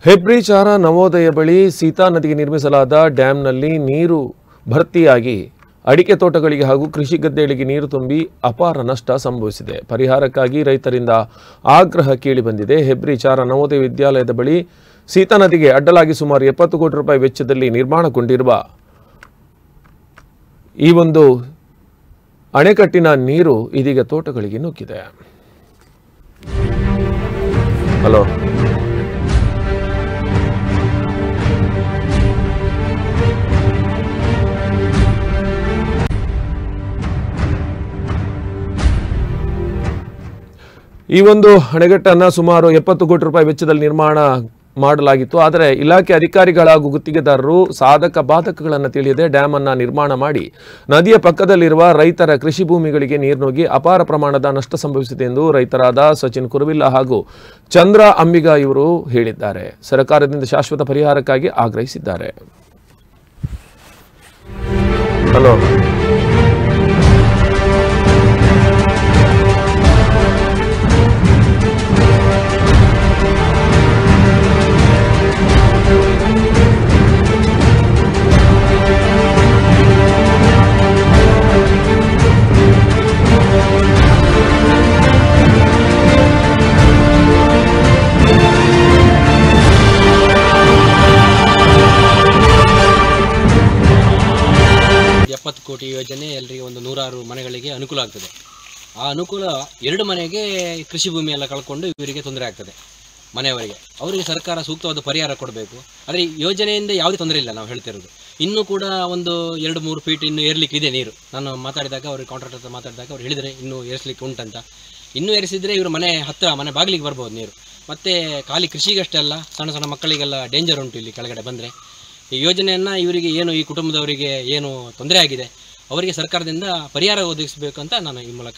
ಹೆಬ್ರಿಚಾರ ನವೋದಯ ಬಳಿ ಸೀತಾ ನದಿಗೆ ನಿರ್ಮಿಸಲಾದ ಡ್ಯಾಂನಲ್ಲಿ ನೀರು ಭರ್ತಿಯಾಗಿ ಅಡಿಕೆ ತೋಟಗಳಿಗೆ ಹಾಗೂ ಕೃಷಿ ಗದ್ದೆಗಳಿಗೆ ನೀರು ತುಂಬಿ ಅಪಾರ ನಷ್ಟ ಸಂಭವಿಸಿದೆ. ಪರಿಹಾರಕ್ಕಾಗಿ ರೈತರಿಂದ ಆಗ್ರಹ ಕೇಳಿಬಂದಿದೆ. ಹೆಬ್ರಿಚಾರ ನವೋದಯ ವಿದ್ಯಾಲಯದ ಬಳಿ ಸೀತಾ ನದಿಗೆ ಅಡ್ಡಲಾಗಿ ಸುಮಾರು 70 ಕೋಟಿ ರೂಪಾಯಿ ವೆಚ್ಚದಲ್ಲಿ ನಿರ್ಮಾಣಗೊಂಡಿರುವ ಈ ಒಂದು ಅಣೆಕಟ್ಟಿನ ನೀರು ಇದೀಗ ತೋಟಗಳಿಗೆ ನುಗ್ಗಿದೆ. ಹಲೋ ಈ ಒಂದು ಅಣೆಕಟ್ಟನ್ನು ಸುಮಾರು 70 ಕೋಟಿ ರೂಪಾಯಿ ವೆಚ್ಚದಲ್ಲಿ ನಿರ್ಮಾಣ ಮಾಡಲಾಗಿತ್ತು. ಆದರೆ ಇಲಾಖೆ ಅಧಿಕಾರಿಗಳ ಹಾಗೂ ಗುತ್ತಿಗೆದಾರರು ಸಾಧಕ ಬಾಧಕಗಳನ್ನು ತಿಳಿಯದೆ ಡ್ಯಾಮ್ ಅನ್ನು ನಿರ್ಮಾಣ ಮಾಡಿ ನದಿಯ ಪಕ್ಕದಲ್ಲಿರುವ ರೈತರ ಕೃಷಿ ಭೂಮಿಗಳಿಗೆ ನೀರು ನುಗ್ಗಿ ಅಪಾರ ಪ್ರಮಾಣದ ನಷ್ಟ ಸಂಭವಿಸಿದೆ ಎಂದು ರೈತರಾದ ಸಚಿನ್ ಕುರುವಿಲ್ಲ ಹಾಗೂ ಚಂದ್ರ ಅಂಬಿಗ ಇವರು ಹೇಳಿದ್ದಾರೆ. ಸರ್ಕಾರದಿಂದ ಶಾಶ್ವತ ಪರಿಹಾರಕ್ಕಾಗಿ ಆಗ್ರಹಿಸಿದ್ದಾರೆ. ಹಲೋ ಕೋಟಿ ಯೋಜನೆ ಎಲ್ಲರಿಗೆ ಒಂದು 106 ಮನೆಗಳಿಗೆ ಅನುಕೂಲ ಆಗ್ತದೆ. ಆ ಅನುಕೂಲ 2 ಮನೆಗೆ ಕೃಷಿ ಭೂಮಿ ಎಲ್ಲ ಕಳ್ಕೊಂಡು ಇವರಿಗೆ ತೊಂದರೆ ಆಗ್ತದೆ. ಮನೆಯವರಿಗೆ ಅವರಿಗೆ ಸರ್ಕಾರ ಸೂಕ್ತವಾದ ಪರಿಹಾರ ಕೊಡಬೇಕು. ಆದರೆ ಯೋಜನೆಯಿಂದ ಯಾವುದೇ ತೊಂದರೆ ಇಲ್ಲ. ನಾವು ಹೇಳ್ತಿರೋದು ಇನ್ನೂ ಕೂಡ ಒಂದು 2-3 ಫೀಟ್ ಇನ್ನೂ ಏರ್ಲಿಕ್ಕೆ ಇದೆ ನೀರು. ನಾನು ಮಾತಾಡಿದಾಗ ಅವ್ರಿಗೆ ಕಾಂಟ್ರಾಕ್ಟರ್ ಹತ್ರ ಮಾತಾಡಿದಾಗ ಅವ್ರು ಹೇಳಿದರೆ ಇನ್ನೂ ಏರಿಸಲಿಕ್ಕೆ ಉಂಟಂತ. ಇನ್ನೂ ಏರಿಸಿದರೆ ಇವರು ಮನೆ ಹತ್ತಿರ ಮನೆ ಬಾಗಿಲಿಗೆ ಬರ್ಬೋದು ನೀರು. ಮತ್ತು ಖಾಲಿ ಕೃಷಿಗಷ್ಟೇ ಅಲ್ಲ, ಸಣ್ಣ ಸಣ್ಣ ಮಕ್ಕಳಿಗೆಲ್ಲ ಡೇಂಜರ್ ಉಂಟು ಇಲ್ಲಿ ಕೆಳಗಡೆ ಬಂದರೆ. ಈ ಯೋಜನೆಯನ್ನು ಇವರಿಗೆ ಏನು ಈ ಕುಟುಂಬದವರಿಗೆ ಏನು ತೊಂದರೆ ಆಗಿದೆ ಅವರಿಗೆ ಸರ್ಕಾರದಿಂದ ಪರಿಹಾರ ಒದಗಿಸಬೇಕು ಅಂತ ನಾನು ಈ ಮೂಲಕ